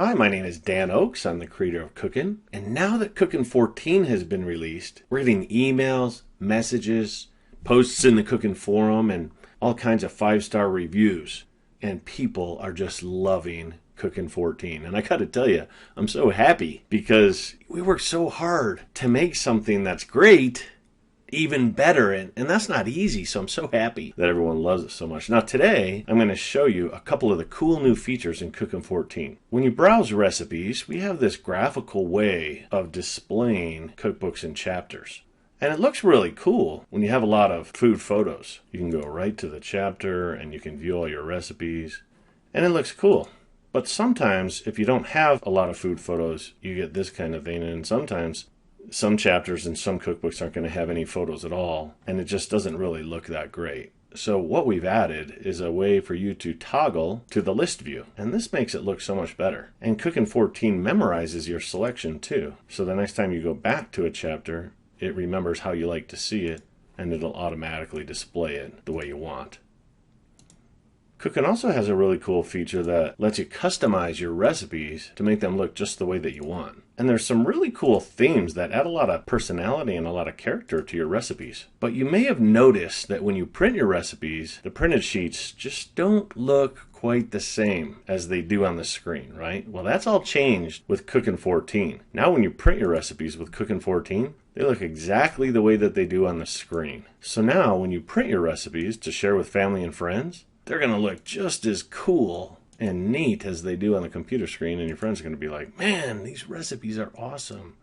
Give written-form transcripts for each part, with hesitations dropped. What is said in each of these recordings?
Hi, my name is Dan Oakes. I'm the creator of Cookin'. And now that Cookin' 14 has been released, we're getting emails, messages, posts in the Cookin' forum, and all kinds of 5-star reviews. And people are just loving Cookin' 14. And I gotta tell you, I'm so happy because we worked so hard to make something that's great even better, and that's not easy, so I'm so happy that everyone loves it so much. Now today I'm going to show you a couple of the cool new features in Cookin' 14. When you browse recipes, we have this graphical way of displaying cookbooks and chapters. And it looks really cool when you have a lot of food photos. You can go right to the chapter and you can view all your recipes, and it looks cool. But sometimes if you don't have a lot of food photos, you get this kind of thing, and sometimes some chapters and some cookbooks aren't going to have any photos at all, and it just doesn't really look that great. So what we've added is a way for you to toggle to the list view, and this makes it look so much better. And Cookin' 14 memorizes your selection too, so the next time you go back to a chapter, it remembers how you like to see it, and it'll automatically display it the way you want. Cookin' also has a really cool feature that lets you customize your recipes to make them look just the way that you want. And there's some really cool themes that add a lot of personality and a lot of character to your recipes. But you may have noticed that when you print your recipes, the printed sheets just don't look quite the same as they do on the screen, right? Well, that's all changed with Cookin' 14. Now when you print your recipes with Cookin' 14, they look exactly the way that they do on the screen. So now when you print your recipes to share with family and friends, they're going to look just as cool and neat as they do on the computer screen, and your friends are going to be like, man, these recipes are awesome.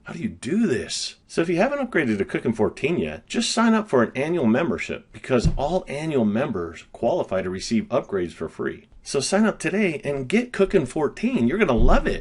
How do you do this? So if you haven't upgraded to Cookin' 14 yet, just sign up for an annual membership because all annual members qualify to receive upgrades for free. So sign up today and get Cookin' 14. You're going to love it.